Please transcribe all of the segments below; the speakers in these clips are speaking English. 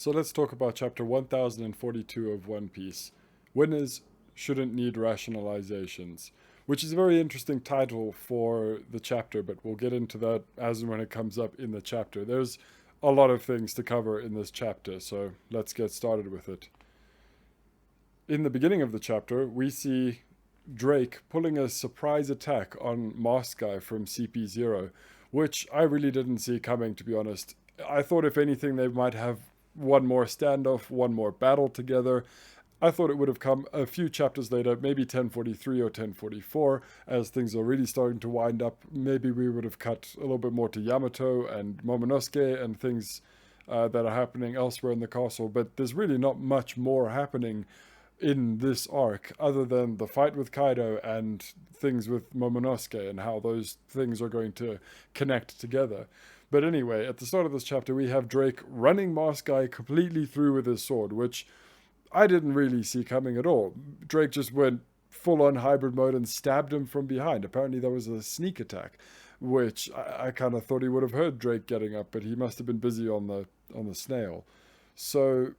So let's talk about chapter 1042 of One Piece. Winners shouldn't need rationalizations, which is a very interesting title for the chapter, but we'll get into that as and when it comes up in the chapter. There's a lot of things to cover in this chapter, so let's get started with it. In the beginning of the chapter, we see Drake pulling a surprise attack on Mask Guy from CP0, which I really didn't see coming, to be honest. I thought, if anything, they might have one more standoff, one more battle together. I thought it would have come a few chapters later, maybe 1043 or 1044, as things are really starting to wind up. Maybe we would have cut a little bit more to Yamato and Momonosuke and things that are happening elsewhere in the castle, but there's really not much more happening in this arc other than the fight with Kaido and things with Momonosuke and how those things are going to connect together. But anyway, at the start of this chapter, we have Drake running Mask Guy completely through with his sword, which I didn't really see coming at all. Drake just went full on hybrid mode and stabbed him from behind. Apparently, there was a sneak attack, which I kind of thought he would have heard Drake getting up, but he must have been busy on the snail. So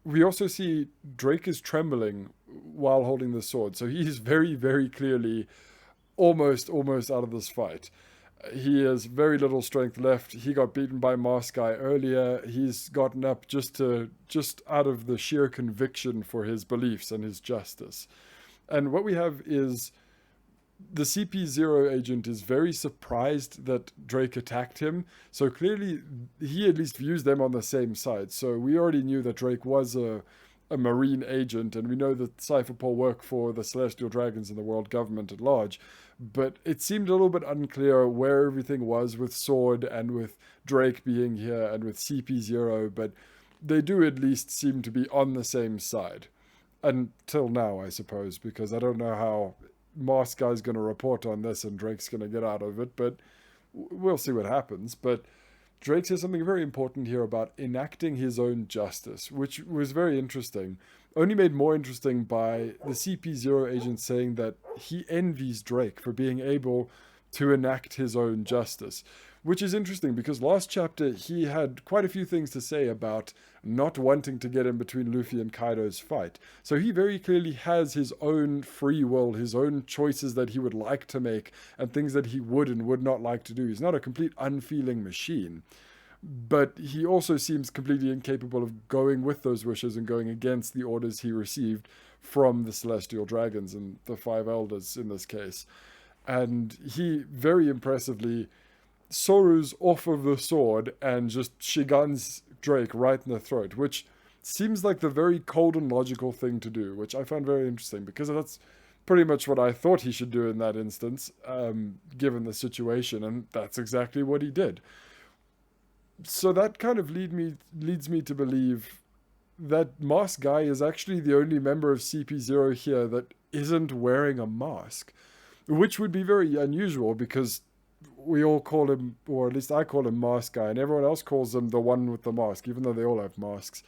we also see Drake is trembling while holding the sword, so he's very, very clearly almost out of this fight. He has very little strength left. He got beaten by Mask Guy earlier. He's gotten up just out of the sheer conviction for his beliefs and his justice. And what we have is the CP0 agent is very surprised that Drake attacked him. So clearly he at least views them on the same side. So we already knew that Drake was a Marine agent, and we know that Cypherpol work for the Celestial Dragons and the world government at large. But it seemed a little bit unclear where everything was with Sword and with Drake being here and with CP0, but they do at least seem to be on the same side. Until now, I suppose, because I don't know how Mask Guy's going to report on this and Drake's going to get out of it, but we'll see what happens. But Drake says something very important here about enacting his own justice, which was very interesting. Only made more interesting by the CP0 agent saying that he envies Drake for being able to enact his own justice, which is interesting because last chapter he had quite a few things to say about not wanting to get in between Luffy and Kaido's fight. So he very clearly has his own free will, his own choices that he would like to make and things that he would and would not like to do. He's not a complete unfeeling machine. But he also seems completely incapable of going with those wishes and going against the orders he received from the Celestial Dragons and the Five Elders in this case. And he very impressively Soru's off of the sword and just shiguns Drake right in the throat, which seems like the very cold and logical thing to do, which I found very interesting because that's pretty much what I thought he should do in that instance, given the situation, and that's exactly what he did. So that kind of leads me to believe that Mask Guy is actually the only member of CP0 here that isn't wearing a mask, which would be very unusual because we all call him, or at least I call him Mask Guy, and everyone else calls him the one with the mask, even though they all have masks.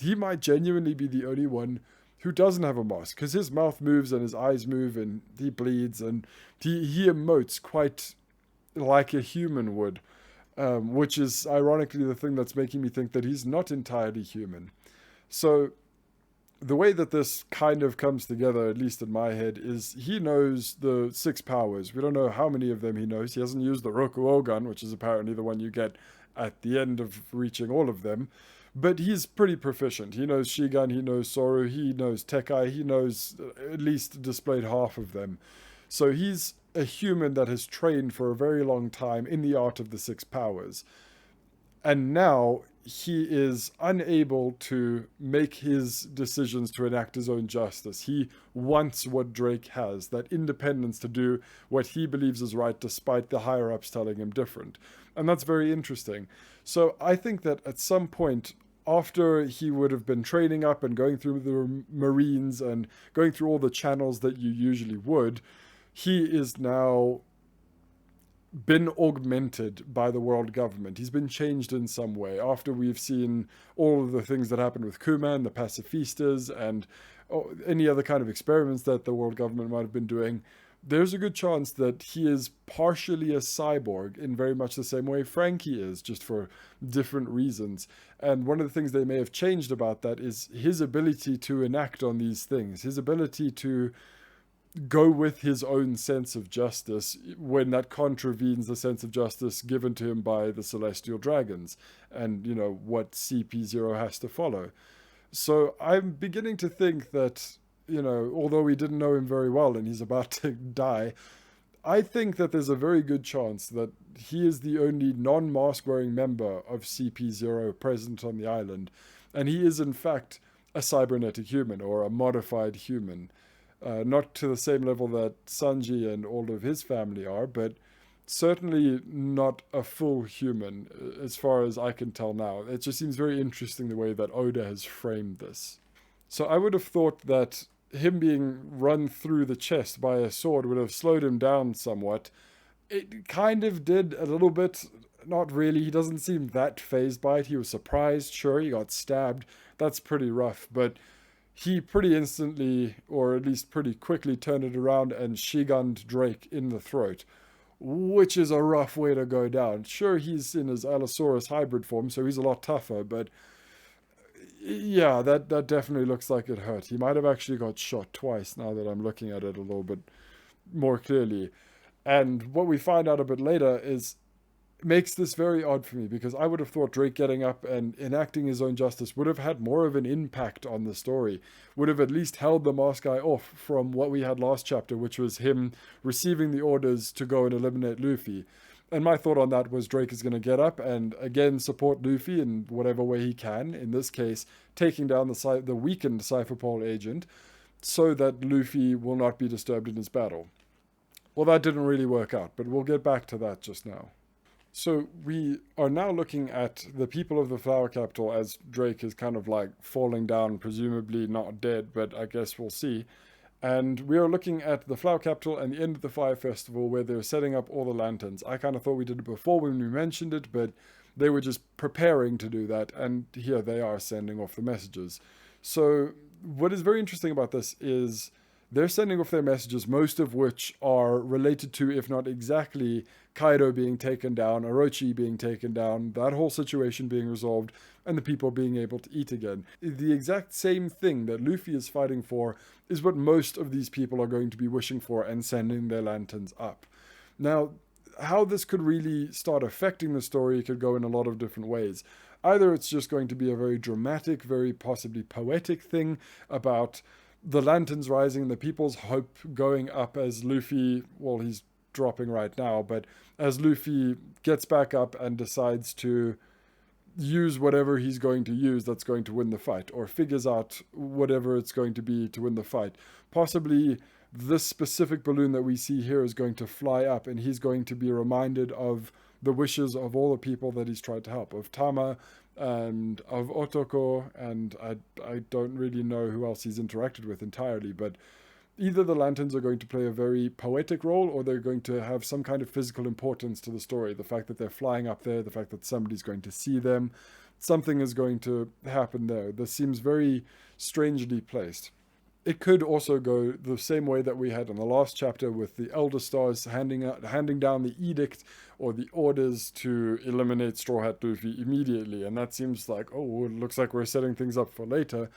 He might genuinely be the only one who doesn't have a mask because his mouth moves and his eyes move and he bleeds and he emotes quite like a human would. Which is ironically the thing that's making me think that he's not entirely human. So the way that this kind of comes together, at least in my head, is he knows the six powers. We don't know how many of them he knows. He hasn't used the Rokuo gun, which is apparently the one you get at the end of reaching all of them. But he's pretty proficient. He knows Shigan, he knows Soru, he knows Tekai, he knows at least displayed half of them. So he's a human that has trained for a very long time in the art of the six powers. And now he is unable to make his decisions to enact his own justice. He wants what Drake has, that independence to do what he believes is right despite the higher-ups telling him different. And that's very interesting. So I think that at some point, after he would have been training up and going through the Marines and going through all the channels that you usually would, he is now been augmented by the world government. He's been changed in some way after we've seen all of the things that happened with Kuma and the pacifistas and any other kind of experiments that the world government might have been doing. there's a good chance that he is partially a cyborg in very much the same way Frankie is, just for different reasons. And one of the things they may have changed about that is his ability to enact on these things, his ability to go with his own sense of justice when that contravenes the sense of justice given to him by the celestial dragons and, what CP0 has to follow. So I'm beginning to think that, although we didn't know him very well and he's about to die, I think that there's a very good chance that he is the only non-mask wearing member of CP0 present on the island. And he is, in fact, a cybernetic human or a modified human. Not to the same level that Sanji and all of his family are, but certainly not a full human, as far as I can tell now. It just seems very interesting the way that Oda has framed this. So I would have thought that him being run through the chest by a sword would have slowed him down somewhat. It kind of did a little bit. Not really. He doesn't seem that fazed by it. He was surprised. Sure, he got stabbed. That's pretty rough. But he pretty instantly, or at least pretty quickly, turned it around and Shigunned Drake in the throat, which is a rough way to go down. Sure, he's in his Allosaurus hybrid form, so he's a lot tougher, but yeah, that definitely looks like it hurt. He might have actually got shot twice now that I'm looking at it a little bit more clearly. And what we find out a bit later makes this very odd for me, because I would have thought Drake getting up and enacting his own justice would have had more of an impact on the story, would have at least held the mask guy off from what we had last chapter, which was him receiving the orders to go and eliminate Luffy. And my thought on that was Drake is going to get up and again support Luffy in whatever way he can, in this case taking down the weakened Cypherpole agent, so that Luffy will not be disturbed in his battle. Well, that didn't really work out, but we'll get back to that just now. So we are now looking at the people of the Flower Capital as Drake is kind of like falling down, presumably not dead, but I guess we'll see. And we are looking at the Flower Capital and the end of the Fire Festival where they're setting up all the lanterns. I kind of thought we did it before when we mentioned it, but they were just preparing to do that, and here they are sending off the messages. So what is very interesting about this is they're sending off their messages, most of which are related to, if not exactly, Kaido being taken down, Orochi being taken down, that whole situation being resolved, and the people being able to eat again. The exact same thing that Luffy is fighting for is what most of these people are going to be wishing for and sending their lanterns up. Now, how this could really start affecting the story could go in a lot of different ways. Either it's just going to be a very dramatic, very possibly poetic thing about the lanterns rising and the people's hope going up as Luffy, well, he's dropping right now, but as Luffy gets back up and decides to use whatever he's going to use that's going to win the fight, or figures out whatever it's going to be to win the fight. Possibly this specific balloon that we see here is going to fly up, and he's going to be reminded of the wishes of all the people that he's tried to help, of Tama and of Otoko, and I don't really know who else he's interacted with entirely, but either the lanterns are going to play a very poetic role, or they're going to have some kind of physical importance to the story. The fact that they're flying up there, the fact that somebody's going to see them, something is going to happen there. This seems very strangely placed. It could also go the same way that we had in the last chapter with the Elder Stars handing down the edict or the orders to eliminate Straw Hat Luffy immediately. And that seems like, oh, it looks like we're setting things up for later.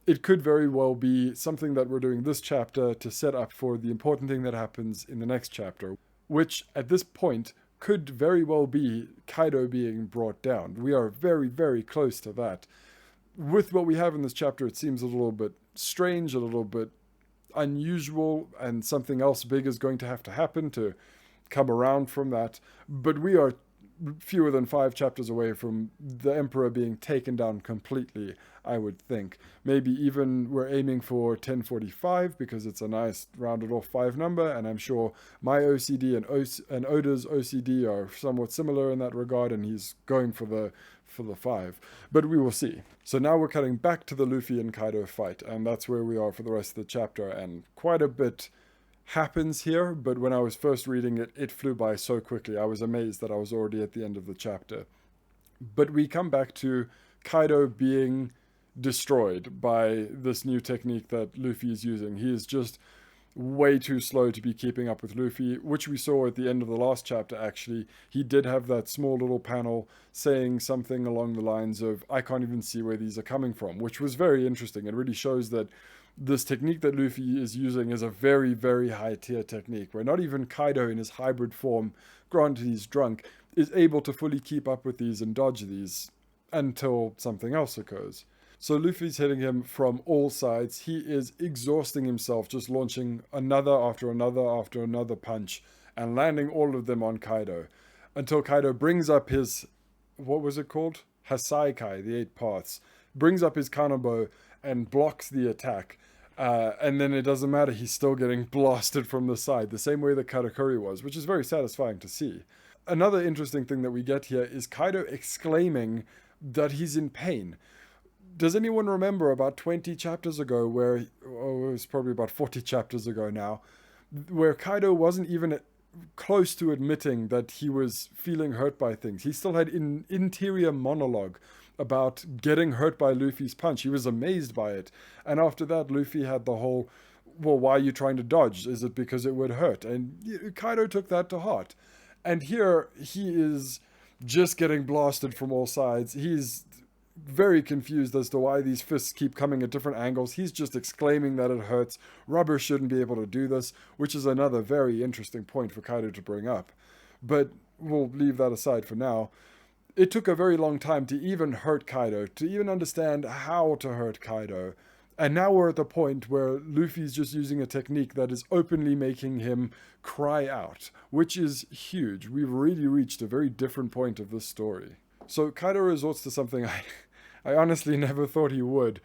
It could very well be something that we're doing this chapter to set up for the important thing that happens in the next chapter, which at this point could very well be Kaido being brought down. We are very, very close to that. With what we have in this chapter, it seems a little bit strange, a little bit unusual, and something else big is going to happen to come around from that. But we are fewer than 5 chapters away from the Emperor being taken down completely, I would think. Maybe even we're aiming for 1045 because it's a nice rounded off 5 number, and I'm sure my OCD and Oda's OCD are somewhat similar in that regard, and he's going for the 5. But we will see. So now we're cutting back to the Luffy and Kaido fight, and that's where we are for the rest of the chapter, and quite a bit happens here, but when I was first reading it, it flew by so quickly. I was amazed that I was already at the end of the chapter. But we come back to Kaido being destroyed by this new technique that Luffy is using. He is just way too slow to be keeping up with Luffy, which we saw at the end of the last chapter, actually. He did have that small little panel saying something along the lines of, I can't even see where these are coming from, which was very interesting. It really shows that this technique that Luffy is using is a very, very high tier technique, where not even Kaido in his hybrid form, granted he's drunk, is able to fully keep up with these and dodge these until something else occurs. So Luffy's hitting him from all sides. He is exhausting himself, just launching another after another after another punch and landing all of them on Kaido until Kaido brings up his, what was it called? Hasaikai, the 8 paths. Brings up his Kanabo and blocks the attack. And then it doesn't matter, he's still getting blasted from the side, the same way that Katakuri was, which is very satisfying to see. Another interesting thing that we get here is Kaido exclaiming that he's in pain. Does anyone remember about 20 chapters ago where, oh, it was probably about 40 chapters ago now, where Kaido wasn't even close to admitting that he was feeling hurt by things. He still had an interior monologue about getting hurt by Luffy's punch. He was amazed by it. And after that, Luffy had the whole, well, why are you trying to dodge? Is it because it would hurt? And Kaido took that to heart. And here he is just getting blasted from all sides. He's very confused as to why these fists keep coming at different angles. He's just exclaiming that it hurts. Rubber shouldn't be able to do this, which is another very interesting point for Kaido to bring up. But we'll leave that aside for now. It took a very long time to even hurt Kaido, to even understand how to hurt Kaido. And now we're at the point where Luffy's just using a technique that is openly making him cry out, which is huge. We've really reached a very different point of this story. So Kaido resorts to something I honestly never thought he would.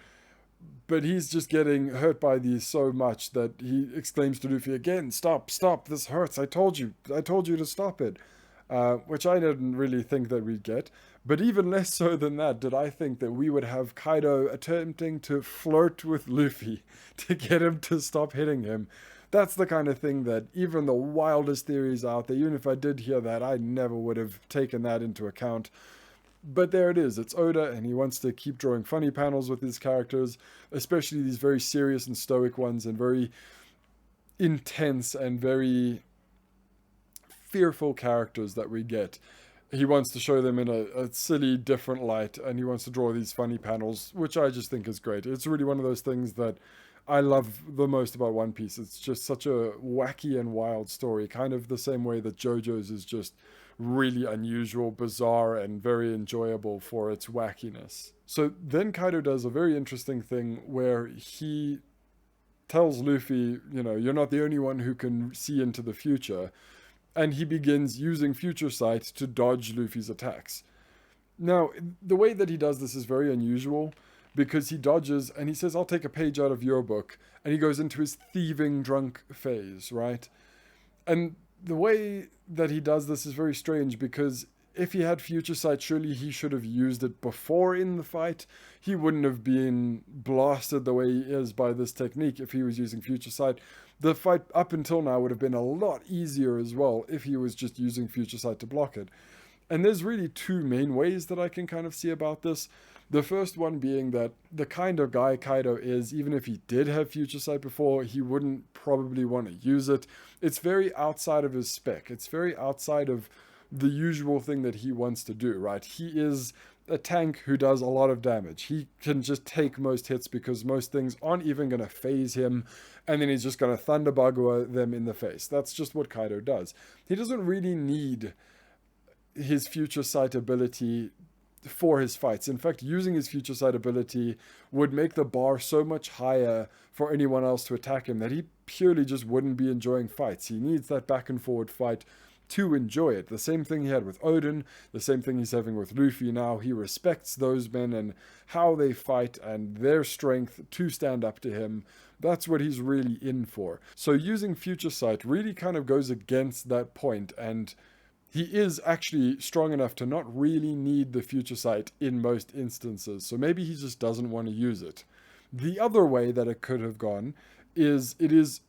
But he's just getting hurt by these so much that he exclaims to Luffy again, stop, this hurts, I told you to stop it. Which I didn't really think that we'd get. But even less so than that did I think that we would have Kaido attempting to flirt with Luffy to get him to stop hitting him. That's the kind of thing that even the wildest theories out there, even if I did hear that, I never would have taken that into account. But there it is, it's Oda, and he wants to keep drawing funny panels with his characters, especially these very serious and stoic ones, and very intense and very fearful characters that we get. He wants to show them in a silly, different light, and he wants to draw these funny panels, which I just think is great. It's really one of those things that I love the most about One Piece. It's just such a wacky and wild story, kind of the same way that JoJo's is just really unusual, bizarre, and very enjoyable for its wackiness. So then Kaido does a very interesting thing where he tells Luffy, you're not the only one who can see into the future. And he begins using Future Sight to dodge Luffy's attacks. Now, the way that he does this is very unusual, because he dodges and he says, I'll take a page out of your book, and he goes into his thieving drunk phase, right? And the way that he does this is very strange, because if he had Future Sight, surely he should have used it before in the fight. He wouldn't have been blasted the way he is by this technique if he was using Future Sight. The fight up until now would have been a lot easier as well if he was just using Future Sight to block it. And there's really two main ways that I can kind of see about this. The first one being that the kind of guy Kaido is, even if he did have Future Sight before, he wouldn't probably want to use it. It's very outside of his spec. It's very outside of the usual thing that he wants to do, right? He is a tank who does a lot of damage. He can just take most hits because most things aren't even going to phase him, and then he's just going to Thunderbug them in the face. That's just what Kaido does. He doesn't really need his Future Sight ability for his fights. In fact, using his Future Sight ability would make the bar so much higher for anyone else to attack him that he purely just wouldn't be enjoying fights. He needs that back and forward fight to enjoy it. The same thing he had with Odin, the same thing he's having with Luffy now. He respects those men and how they fight and their strength to stand up to him. That's what he's really in for. So using Future Sight really kind of goes against that point, and he is actually strong enough to not really need the Future Sight in most instances. So maybe he just doesn't want to use it. The other way that it could have gone is it is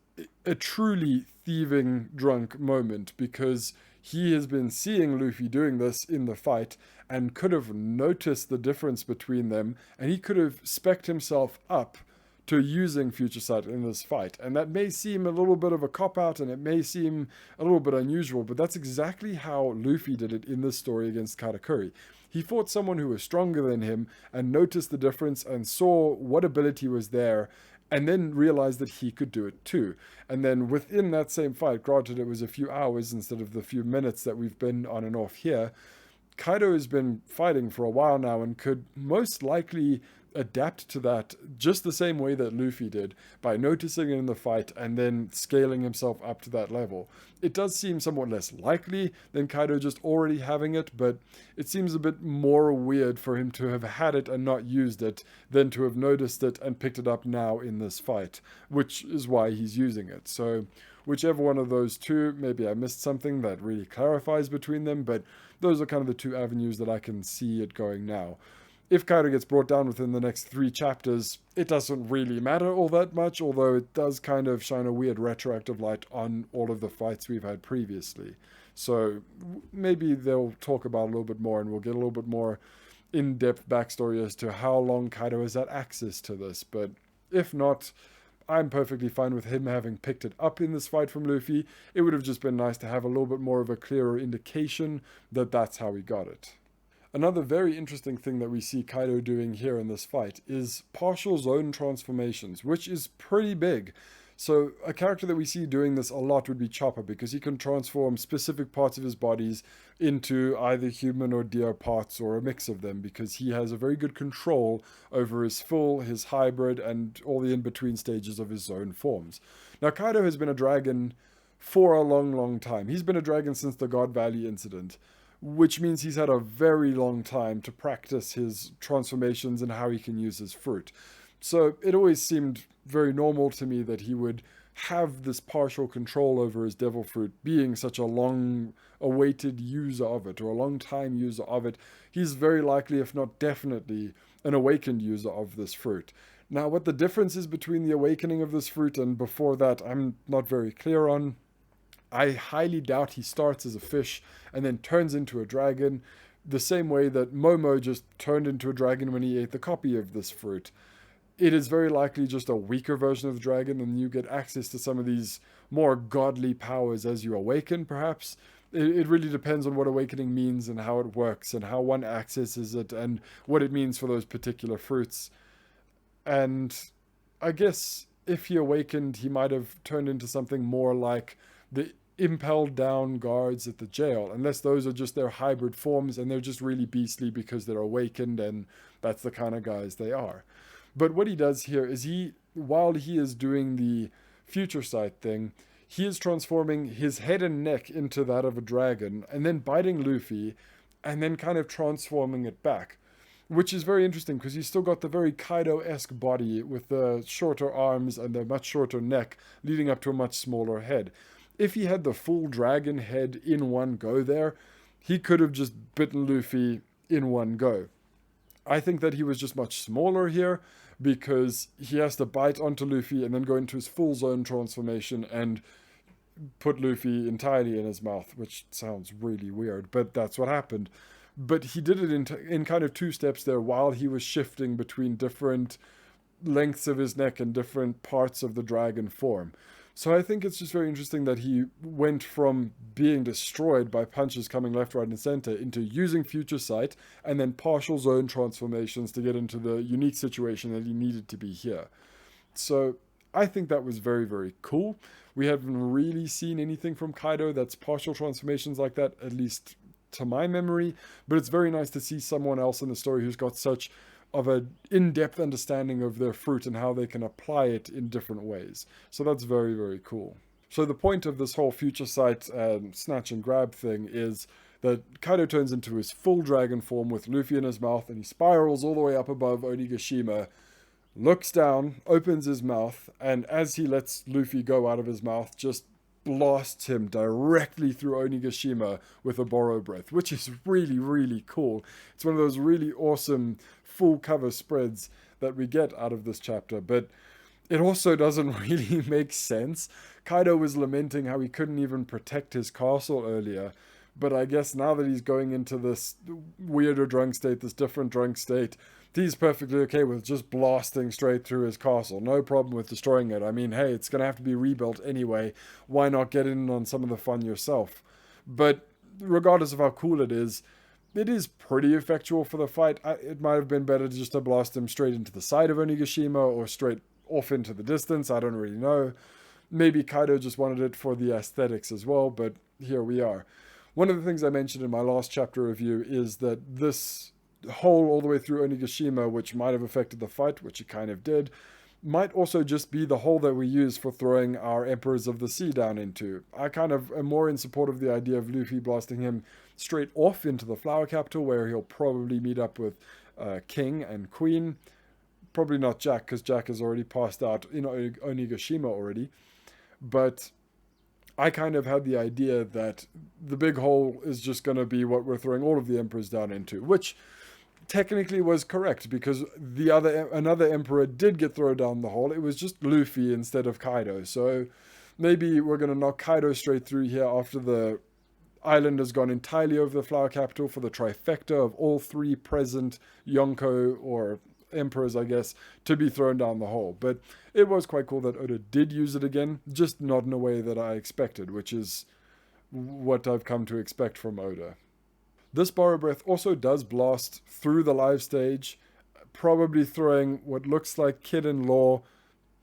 a truly thieving drunk moment, because he has been seeing Luffy doing this in the fight and could have noticed the difference between them, and he could have spec'd himself up to using future sight in this fight. And that may seem a little bit of a cop-out, and it may seem a little bit unusual, but that's exactly how Luffy did it in this story against Katakuri. He fought someone who was stronger than him and noticed the difference and saw what ability was there, and then realized that he could do it too. And then within that same fight, granted it was a few hours instead of the few minutes that we've been on and off here, Kaido has been fighting for a while now and could most likely adapt to that just the same way that Luffy did, by noticing it in the fight and then scaling himself up to that level. It does seem somewhat less likely than Kaido just already having it, but it seems a bit more weird for him to have had it and not used it than to have noticed it and picked it up now in this fight, which is why he's using it. So whichever one of those two, maybe I missed something that really clarifies between them, but those are kind of the two avenues that I can see it going now. If Kaido gets brought down within the next 3 chapters, it doesn't really matter all that much, although it does kind of shine a weird retroactive light on all of the fights we've had previously. So maybe they'll talk about it a little bit more, and we'll get a little bit more in-depth backstory as to how long Kaido has had access to this. But if not, I'm perfectly fine with him having picked it up in this fight from Luffy. It would have just been nice to have a little bit more of a clearer indication that that's how he got it. Another very interesting thing that we see Kaido doing here in this fight is partial zone transformations, which is pretty big. So a character that we see doing this a lot would be Chopper, because he can transform specific parts of his bodies into either human or deer parts, or a mix of them, because he has a very good control over his full, his hybrid, and all the in-between stages of his zone forms. Now, Kaido has been a dragon for a long time. He's been a dragon since the God Valley incident, which means he's had a very long time to practice his transformations and how he can use his fruit. So it always seemed very normal to me that he would have this partial control over his devil fruit, being such a long-awaited user of it, or a long-time user of it. He's very likely, if not definitely, an awakened user of this fruit. Now, what the difference is between the awakening of this fruit and before that, I'm not very clear on. I highly doubt he starts as a fish and then turns into a dragon, the same way that Momo just turned into a dragon when he ate the copy of this fruit. It is very likely just a weaker version of the dragon, and you get access to some of these more godly powers as you awaken, perhaps. It really depends on what awakening means and how it works and how one accesses it and what it means for those particular fruits. And I guess if he awakened, he might have turned into something more like the impelled down guards at the jail, unless those are just their hybrid forms and they're just really beastly because they're awakened, and that's the kind of guys they are. But what he does here is while he is doing the future sight thing, he is transforming his head and neck into that of a dragon, and then biting Luffy, and then kind of transforming it back. Which is very interesting, because he's still got the very Kaido-esque body with the shorter arms and the much shorter neck, leading up to a much smaller head. If he had the full dragon head in one go there, he could have just bitten Luffy in one go. I think that he was just much smaller here, because he has to bite onto Luffy and then go into his full zone transformation and put Luffy entirely in his mouth, which sounds really weird, but that's what happened. But he did it in kind of 2 steps there, while he was shifting between different lengths of his neck and different parts of the dragon form. So I think it's just very interesting that he went from being destroyed by punches coming left, right, and center into using future sight and then partial zone transformations to get into the unique situation that he needed to be here. So I think that was very, very cool. We haven't really seen anything from Kaido that's partial transformations like that, at least to my memory, but it's very nice to see someone else in the story who's got such of an in-depth understanding of their fruit and how they can apply it in different ways. So that's very, very cool. So the point of this whole future sight snatch and grab thing is that Kaido turns into his full dragon form with Luffy in his mouth, and he spirals all the way up above Onigashima, looks down, opens his mouth, and as he lets Luffy go out of his mouth, just blasts him directly through Onigashima with a Boro breath, which is really, really cool. It's one of those really awesome full cover spreads that we get out of this chapter, but it also doesn't really make sense. Kaido was lamenting how he couldn't even protect his castle earlier, but I guess now that he's going into this weirder drunk state, this different drunk state, he's perfectly okay with just blasting straight through his castle. No problem with destroying it. I mean, hey, it's going to have to be rebuilt anyway. Why not get in on some of the fun yourself? But regardless of how cool it is pretty effectual for the fight. It might have been better just to blast him straight into the side of Onigashima or straight off into the distance. I don't really know. Maybe Kaido just wanted it for the aesthetics as well, but here we are. One of the things I mentioned in my last chapter review is that this hole all the way through Onigashima, which might have affected the fight, which it kind of did, might also just be the hole that we use for throwing our Emperors of the Sea down into. I kind of am more in support of the idea of Luffy blasting him straight off into the Flower Capital, where he'll probably meet up with King and Queen. Probably not Jack, because Jack has already passed out in Onigashima already. But I kind of had the idea that the big hole is just going to be what we're throwing all of the Emperors down into, which technically was correct because another emperor did get thrown down the hole. It was just Luffy instead of Kaido. So maybe we're going to knock Kaido straight through here after the island has gone entirely over the Flower Capital for the trifecta of all three present Yonko or emperors, I guess, to be thrown down the hole. But it was quite cool that Oda did use it again, just not in a way that I expected, which is what I've come to expect from Oda. This Borrow Breath also does blast through the live stage, probably throwing what looks like Kid and Law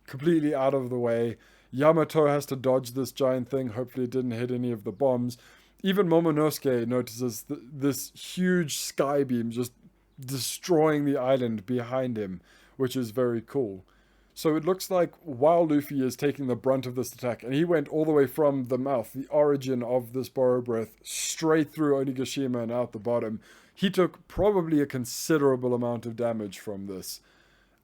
completely out of the way. Yamato has to dodge this giant thing. Hopefully it didn't hit any of the bombs. Even Momonosuke notices this huge sky beam just destroying the island behind him, which is very cool. So it looks like while Luffy is taking the brunt of this attack, and he went all the way from the mouth, the origin of this Borrow Breath, straight through Onigashima and out the bottom, he took probably a considerable amount of damage from this.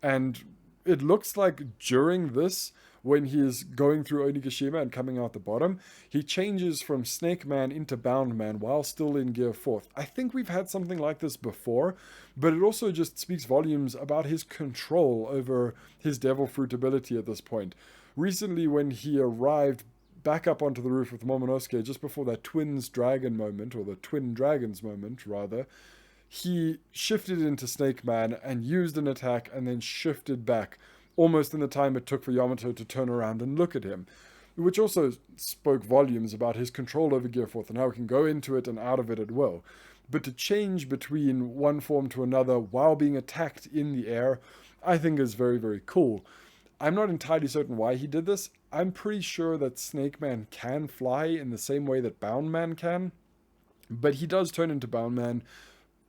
And it looks like during this, when he is going through Onigashima and coming out the bottom, he changes from Snake Man into Bound Man while still in Gear 4th. I think we've had something like this before, but it also just speaks volumes about his control over his Devil Fruit ability at this point. Recently, when he arrived back up onto the roof with Momonosuke, just before that Twins Dragon moment, or the Twin Dragons moment, rather, he shifted into Snake Man and used an attack and then shifted back, almost in the time it took for Yamato to turn around and look at him, which also spoke volumes about his control over Gear 4th and how he can go into it and out of it at will. But to change between one form to another while being attacked in the air, I think is very, very cool. I'm not entirely certain why he did this. I'm pretty sure that Snake Man can fly in the same way that Bound Man can, but he does turn into Bound Man,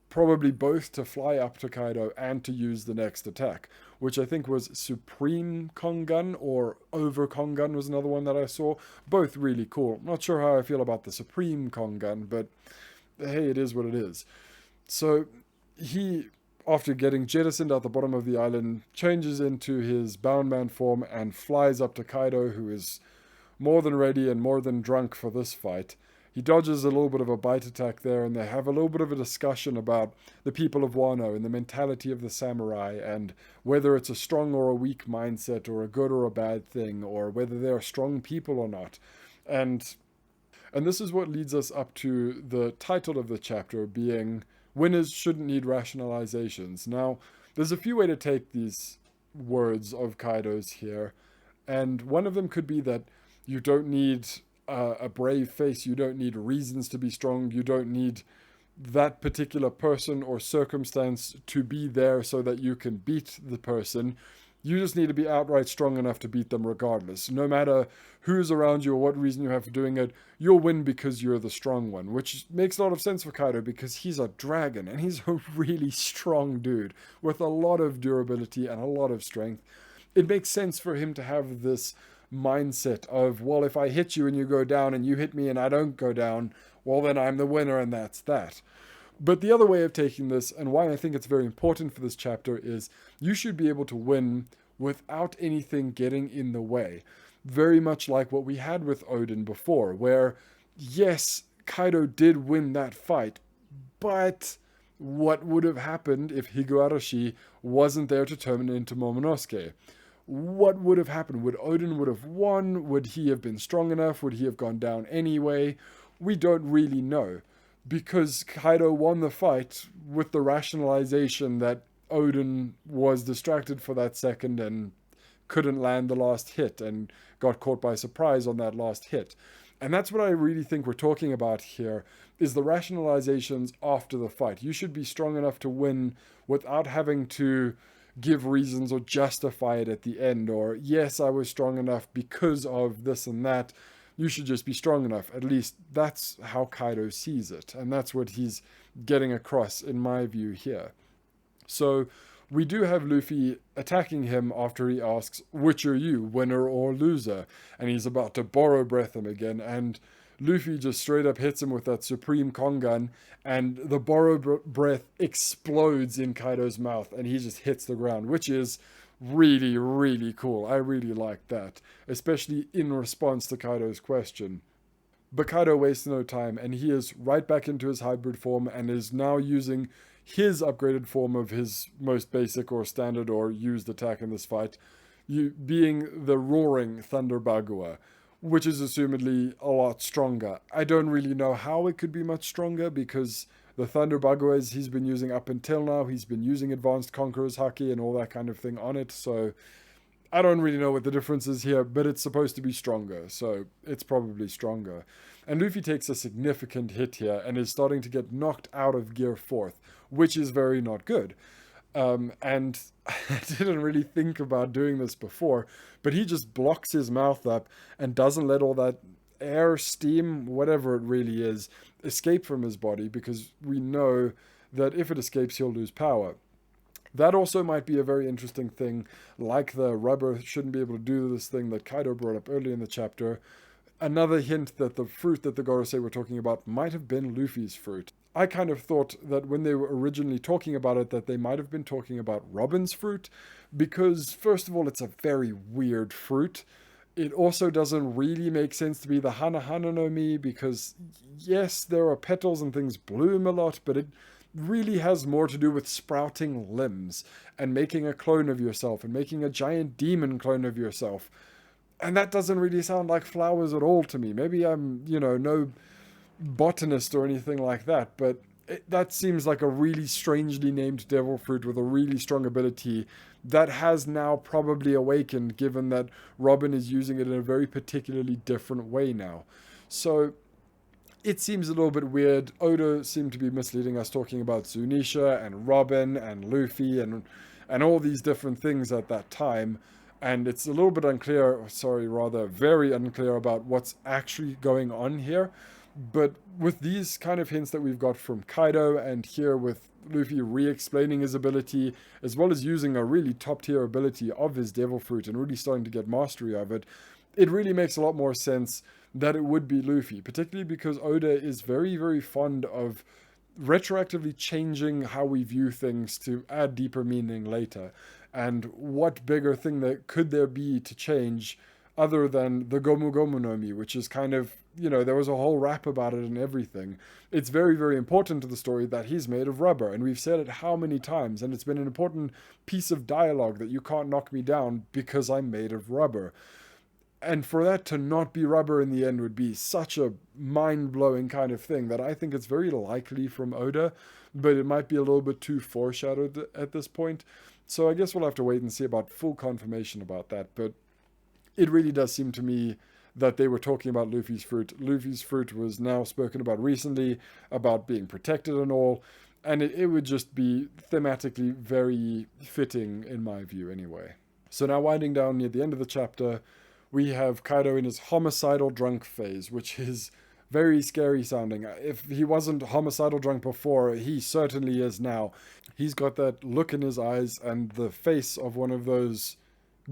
probably both to fly up to Kaido and to use the next attack, which I think was Supreme Kongan or Over Kongan was another one that I saw. Both really cool. Not sure how I feel about the Supreme Kongan, but hey, it is what it is. So he, after getting jettisoned at the bottom of the island, changes into his Bound Man form and flies up to Kaido, who is more than ready and more than drunk for this fight. He dodges a little bit of a bite attack there, and they have a little bit of a discussion about the people of Wano and the mentality of the samurai, and whether it's a strong or a weak mindset, or a good or a bad thing, or whether they're strong people or not. And this is what leads us up to the title of the chapter being Winners Shouldn't Need Rationalizations. Now, there's a few ways to take these words of Kaido's here, and one of them could be that you don't need a brave face, you don't need reasons to be strong, you don't need that particular person or circumstance to be there so that you can beat the person. You just need to be outright strong enough to beat them regardless. No matter who's around you or what reason you have for doing it, you'll win because you're the strong one, which makes a lot of sense for Kaido because he's a dragon and he's a really strong dude with a lot of durability and a lot of strength. It makes sense for him to have this mindset of, well, if I hit you and you go down and you hit me and I don't go down, well, then I'm the winner and that's that. But the other way of taking this, and why I think it's very important for this chapter, is you should be able to win without anything getting in the way. Very much like what we had with Odin before, where, yes, Kaido did win that fight, but what would have happened if Higurashi wasn't there to turn into Momonosuke? What would have happened? Would Odin would have won? Would he have been strong enough? Would he have gone down anyway? We don't really know, because Kaido won the fight with the rationalization that Odin was distracted for that second and couldn't land the last hit and got caught by surprise on that last hit. And that's what I really think we're talking about here, is the rationalizations after the fight. You should be strong enough to win without having to give reasons or justify it at the end, or yes, I was strong enough because of this and that. You should just be strong enough. At least that's how Kaido sees it, and that's what he's getting across in my view here. So we do have Luffy attacking him after he asks, which are you, winner or loser? And he's about to borrow breath him again, and Luffy just straight up hits him with that supreme Kongan, and the borrow breath explodes in Kaido's mouth, and he just hits the ground, which is really, really cool. I really like that, especially in response to Kaido's question. But Kaido wastes no time, and he is right back into his hybrid form and is now using his upgraded form of his most basic or standard or used attack in this fight, being the roaring Thunder Bagua, which is assumedly a lot stronger. I don't really know how it could be much stronger, because the Thunder Baguas he's been using up until now, he's been using Advanced Conqueror's Haki and all that kind of thing on it, so I don't really know what the difference is here, but it's supposed to be stronger, so it's probably stronger. And Luffy takes a significant hit here and is starting to get knocked out of Gear 4th, which is very not good. And I didn't really think about doing this before, but he just blocks his mouth up and doesn't let all that air, steam, whatever it really is, escape from his body, because we know that if it escapes, he'll lose power. That also might be a very interesting thing, like the rubber shouldn't be able to do this thing that Kaido brought up early in the chapter. Another hint that the fruit that the Gorosei were talking about might have been Luffy's fruit. I kind of thought that when they were originally talking about it, that they might have been talking about Robin's fruit, because first of all, it's a very weird fruit. It also doesn't really make sense to be the Hana Hana no Mi, because yes, there are petals and things bloom a lot, but it really has more to do with sprouting limbs and making a clone of yourself and making a giant demon clone of yourself. And that doesn't really sound like flowers at all to me. Maybe I'm, no botanist or anything like that, but that seems like a really strangely named devil fruit with a really strong ability that has now probably awakened, given that Robin is using it in a very particularly different way now. So it seems a little bit weird. Oda seemed to be misleading us, talking about Zunisha and Robin and Luffy and all these different things at that time. And it's a little bit unclear, very unclear about what's actually going on here. But with these kind of hints that we've got from Kaido, and here with Luffy re-explaining his ability, as well as using a really top-tier ability of his Devil Fruit and really starting to get mastery of it, it really makes a lot more sense that it would be Luffy, particularly because Oda is very, very fond of retroactively changing how we view things to add deeper meaning later. And what bigger thing that could there be to change other than the Gomu Gomu no Mi, which is kind of, there was a whole rap about it and everything. It's very, very important to the story that he's made of rubber, and we've said it how many times, and it's been an important piece of dialogue that you can't knock me down because I'm made of rubber. And for that to not be rubber in the end would be such a mind-blowing kind of thing that I think it's very likely from Oda, but it might be a little bit too foreshadowed at this point. So I guess we'll have to wait and see about full confirmation about that. But it really does seem to me that they were talking about Luffy's fruit. Luffy's fruit was now spoken about recently, about being protected and all, and it would just be thematically very fitting in my view anyway. So now winding down near the end of the chapter, we have Kaido in his homicidal drunk phase, which is very scary sounding. If he wasn't homicidal drunk before, he certainly is now. He's got that look in his eyes and the face of one of those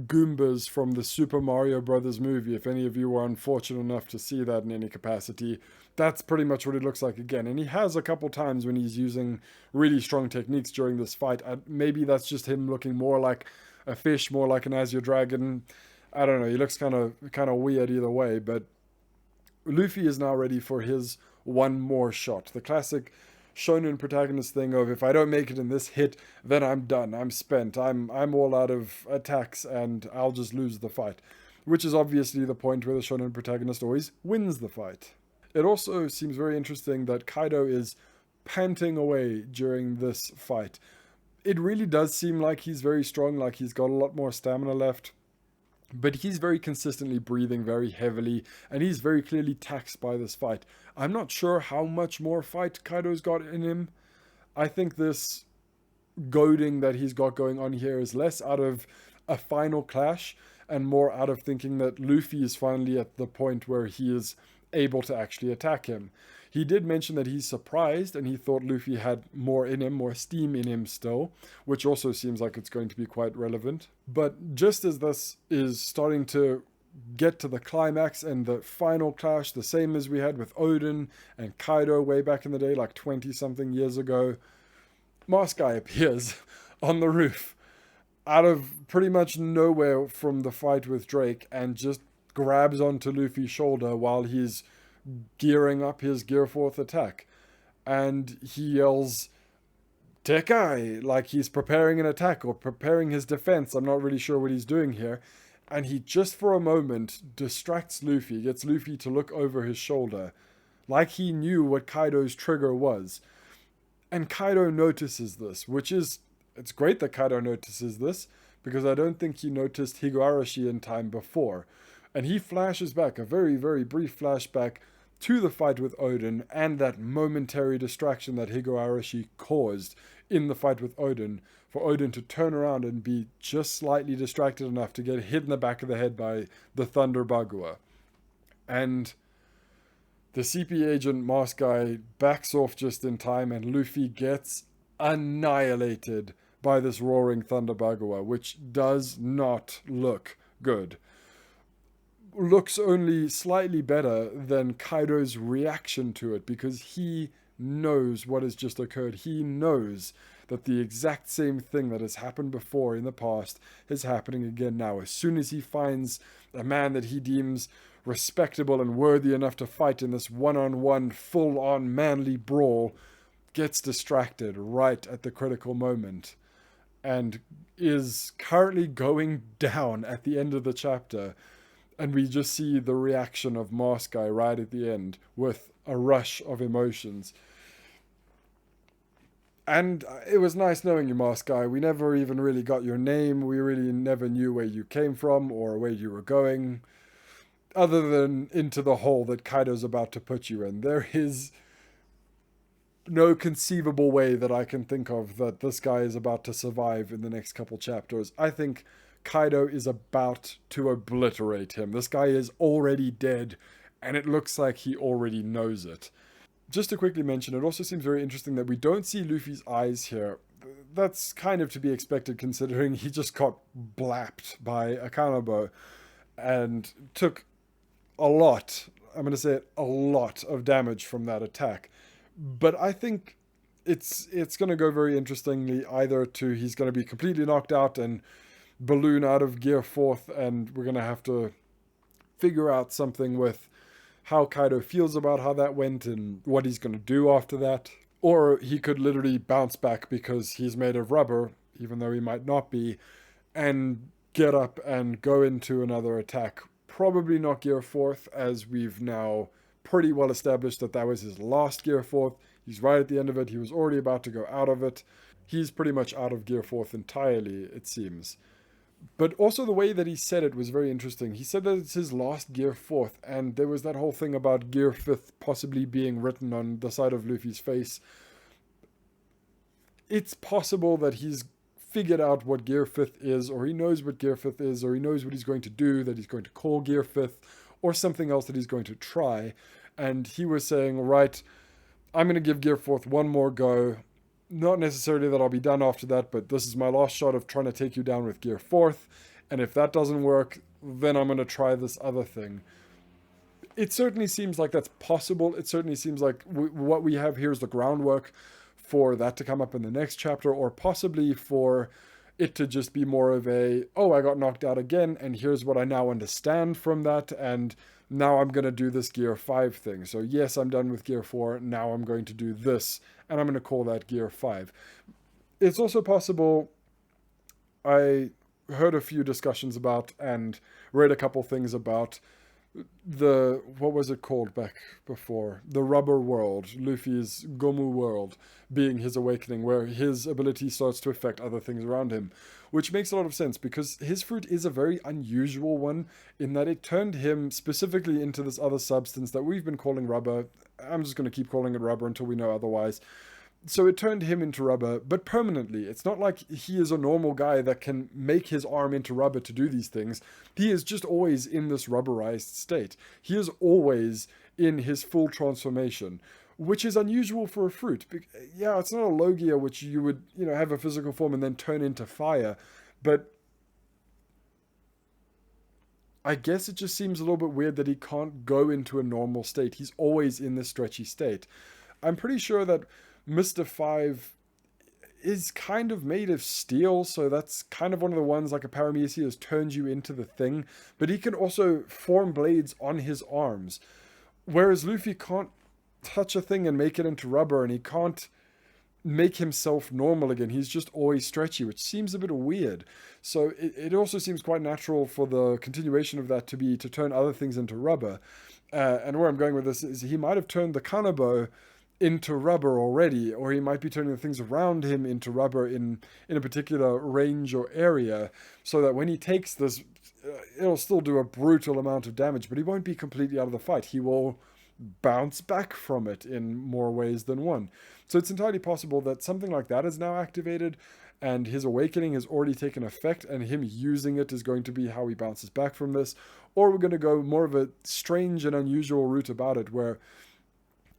Goombas from the Super Mario Brothers movie. If any of you were unfortunate enough to see that in any capacity, that's pretty much what it looks like again. And he has a couple times when he's using really strong techniques during this fight. Maybe that's just him looking more like a fish, more like an Azure Dragon. I don't know, he looks kind of weird either way, but Luffy is now ready for his one more shot. The classic shonen protagonist thing of, if I don't make it in this hit, then I'm done, I'm spent, I'm all out of attacks and I'll just lose the fight. Which is obviously the point where the shonen protagonist always wins the fight. It also seems very interesting that Kaido is panting away during this fight. it really does seem like he's very strong, like he's got a lot more stamina left. But he's very consistently breathing very heavily, and he's very clearly taxed by this fight. I'm not sure how much more fight Kaido's got in him. I think this goading that he's got going on here is less out of a final clash and more out of thinking that Luffy is finally at the point where he is able to actually attack him. He did mention that he's surprised and he thought Luffy had more in him, more steam in him still, which also seems like it's going to be quite relevant. But just as this is starting to get to the climax and the final clash, the same as we had with Odin and Kaido way back in the day, like 20 something years ago, Mask Guy appears on the roof out of pretty much nowhere from the fight with Drake and just grabs onto Luffy's shoulder while he's gearing up his Gear 4th attack. And he yells, Tekai, like he's preparing an attack or preparing his defense. I'm not really sure what he's doing here. And he just for a moment distracts Luffy, gets Luffy to look over his shoulder, like he knew what Kaido's trigger was. And Kaido notices this, which is, it's great that Kaido notices this, because I don't think he noticed Higurashi in time before. And he flashes back, a very, very brief flashback to the fight with Odin and that momentary distraction that Higurashi caused in the fight with Odin, for Odin to turn around and be just slightly distracted enough to get hit in the back of the head by the Thunder Bagua. And the CP agent Mask Guy backs off just in time and Luffy gets annihilated by this roaring Thunder Bagua, which does not look good. Looks only slightly better than Kaido's reaction to it, because he knows what has just occurred. He knows that the exact same thing that has happened before in the past is happening again now. As soon as he finds a man that he deems respectable and worthy enough to fight in this one-on-one, full-on manly brawl, gets distracted right at the critical moment and is currently going down at the end of the chapter. And we just see the reaction of Mask Guy right at the end with a rush of emotions. And it was nice knowing you, Mask Guy. We never even really got your name. We really never knew where you came from or where you were going, other than into the hole that Kaido's about to put you in. There is no conceivable way that I can think of that this guy is about to survive in the next couple chapters. I think Kaido is about to obliterate him. This guy is already dead, and it looks like he already knows it. Just to quickly mention, it also seems very interesting that we don't see Luffy's eyes here. That's kind of to be expected, considering he just got blapped by a Kanabo and took a lot, I'm going to say a lot of damage from that attack. But I think it's going to go very interestingly either to he's going to be completely knocked out and balloon out of Gear 4th, and we're going to have to figure out something with how Kaido feels about how that went and what he's going to do after that. Or he could literally bounce back because he's made of rubber, even though he might not be, and get up and go into another attack. Probably not Gear 4th, as we've now pretty well established that that was his last Gear 4th. He's right at the end of it. He was already about to go out of it. He's pretty much out of Gear 4th entirely, it seems. But also the way that he said it was very interesting. He said that it's his last Gear 4th, and there was that whole thing about Gear 5th possibly being written on the side of Luffy's face. It's possible that he's figured out what Gear 5th is, or he knows what Gear 5th is, or he knows what he's going to do, that he's going to call Gear 5th, or something else that he's going to try. And he was saying, right, I'm going to give Gear 4th one more go. Not necessarily that I'll be done after that, but this is my last shot of trying to take you down with Gear 4th. And if that doesn't work, then I'm going to try this other thing. It certainly seems like that's possible. It certainly seems like what we have here is the groundwork for that to come up in the next chapter, or possibly for it to just be more of a, oh, I got knocked out again, and here's what I now understand from that, and now I'm going to do this Gear 5 thing. So yes, I'm done with Gear 4, now I'm going to do this, and I'm going to call that Gear 5. It's also possible, I heard a few discussions about and read a couple things about the, what was it called back before? The rubber world, Luffy's Gomu world, being his awakening, where his ability starts to affect other things around him, which makes a lot of sense because his fruit is a very unusual one in that it turned him specifically into this other substance that we've been calling rubber. I'm just going to keep calling it rubber until we know otherwise. So it turned him into rubber, but permanently. It's not like he is a normal guy that can make his arm into rubber to do these things. He is just always in this rubberized state. He is always in his full transformation, which is unusual for a fruit. Yeah, it's not a Logia, which you would, have a physical form and then turn into fire. But I guess it just seems a little bit weird that he can't go into a normal state. He's always in this stretchy state. I'm pretty sure that Mr. Five is kind of made of steel, so that's kind of one of the ones like a Paramecia turns you into the thing, but he can also form blades on his arms. Whereas Luffy can't touch a thing and make it into rubber, and he can't make himself normal again. He's just always stretchy, which seems a bit weird. So it also seems quite natural for the continuation of that to be to turn other things into rubber. And where I'm going with this is he might have turned the Kanabo into rubber already, or he might be turning the things around him into rubber in a particular range or area, so that when he takes this, it'll still do a brutal amount of damage, but he won't be completely out of the fight. He will bounce back from it in more ways than one. So it's entirely possible that something like that is now activated, and his awakening has already taken effect, and him using it is going to be how he bounces back from this. Or we're going to go more of a strange and unusual route about it, where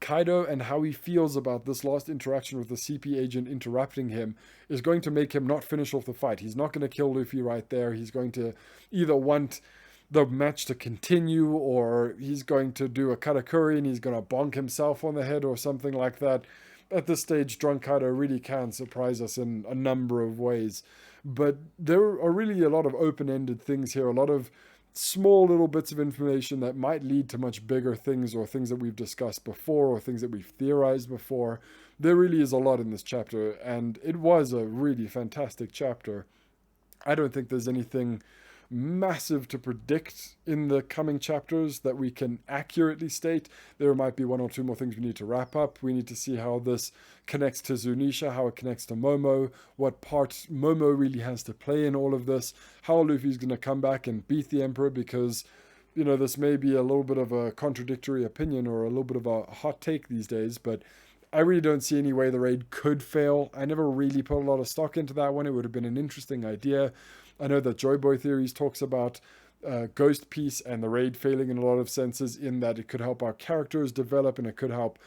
Kaido and how he feels about this last interaction with the CP agent interrupting him is going to make him not finish off the fight. He's not going to kill Luffy right there. He's going to either want the match to continue, or he's going to do a katakuri and he's going to bonk himself on the head or something like that. At this stage, drunk Kaido really can surprise us in a number of ways. But there are really a lot of open-ended things here, a lot of small little bits of information that might lead to much bigger things, or things that we've discussed before, or things that we've theorized before. There really is a lot in this chapter, and it was a really fantastic chapter. I don't think there's anything massive to predict in the coming chapters that we can accurately state. There might be one or two more things we need to wrap up. We need to see how this connects to Zunisha, how it connects to Momo, what part Momo really has to play in all of this, how Luffy's going to come back and beat the Emperor, because this may be a little bit of a contradictory opinion or a little bit of a hot take these days, but I really don't see any way the raid could fail. I never really put a lot of stock into that one. It would have been an interesting idea. I know that Joy Boy Theories talks about Ghost Piece and the raid failing in a lot of senses, in that it could help our characters develop and it could help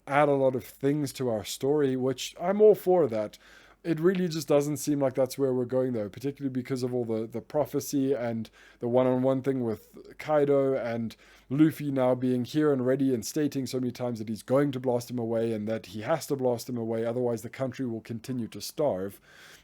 add a lot of things to our story, which I'm all for that. It really just doesn't seem like that's where we're going, though, particularly because of all the prophecy and the one-on-one thing with Kaido, and Luffy now being here and ready and stating so many times that he's going to blast him away and that he has to blast him away, otherwise the country will continue to starve.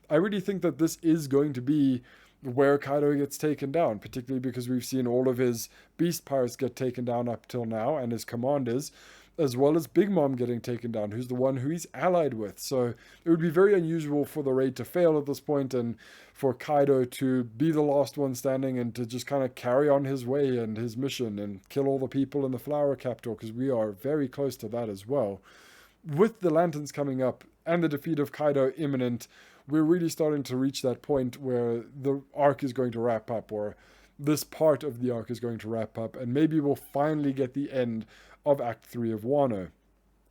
I really think that this is going to be where Kaido gets taken down, particularly because we've seen all of his beast pirates get taken down up till now, and his commanders, as well as Big Mom getting taken down, who's the one who he's allied with. So it would be very unusual for the raid to fail at this point, and for Kaido to be the last one standing and to just kind of carry on his way and his mission and kill all the people in the Flower Capital, because we are very close to that as well. With the lanterns coming up and the defeat of Kaido imminent, we're really starting to reach that point where the arc is going to wrap up, or this part of the arc is going to wrap up, and maybe we'll finally get the end of Act 3 of Wano.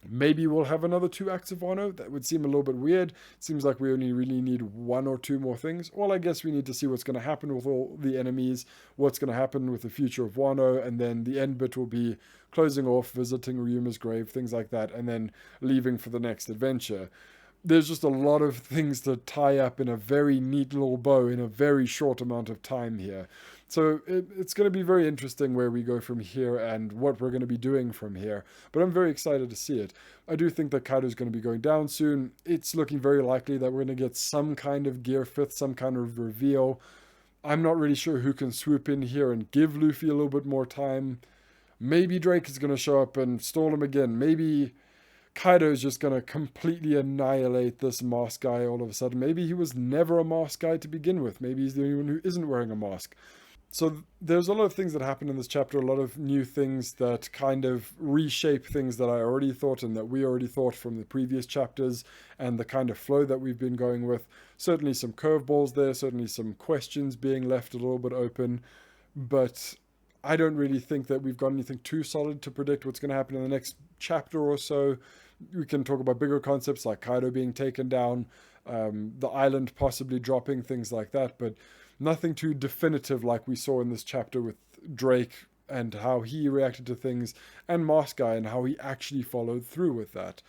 Maybe we'll have another 2 acts of Wano. That would seem a little bit weird. It seems like we only really need 1 or 2 more things. Well, I guess we need to see what's going to happen with all the enemies, what's going to happen with the future of Wano, and then the end bit will be closing off, visiting Ryuma's grave, things like that, and then leaving for the next adventure. There's just a lot of things to tie up in a very neat little bow in a very short amount of time here. So it's going to be very interesting where we go from here and what we're going to be doing from here. But I'm very excited to see it. I do think that Kaido's going to be going down soon. It's looking very likely that we're going to get some kind of Gear 5th, some kind of reveal. I'm not really sure who can swoop in here and give Luffy a little bit more time. Maybe Drake is going to show up and stall him again. Maybe Kaido's just going to completely annihilate this mask guy all of a sudden. Maybe he was never a mask guy to begin with. Maybe he's the only one who isn't wearing a mask. So there's a lot of things that happen in this chapter, a lot of new things that kind of reshape things that I already thought and that we already thought from the previous chapters, and the kind of flow that we've been going with. Certainly some curveballs there, certainly some questions being left a little bit open, but I don't really think that we've got anything too solid to predict what's going to happen in the next chapter or so. We can talk about bigger concepts like Kaido being taken down, the island possibly dropping, things like that, but nothing too definitive like we saw in this chapter with Drake and how he reacted to things, and Moss Guy and how he actually followed through with that.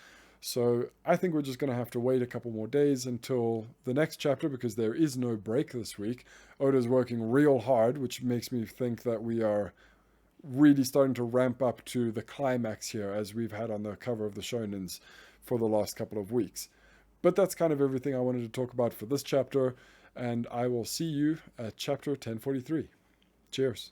So I think we're just going to have to wait a couple more days until the next chapter, because there is no break this week. Oda's working real hard, which makes me think that we are really starting to ramp up to the climax here, as we've had on the cover of the shonens for the last couple of weeks. But that's kind of everything I wanted to talk about for this chapter, and I will see you at chapter 1043. Cheers.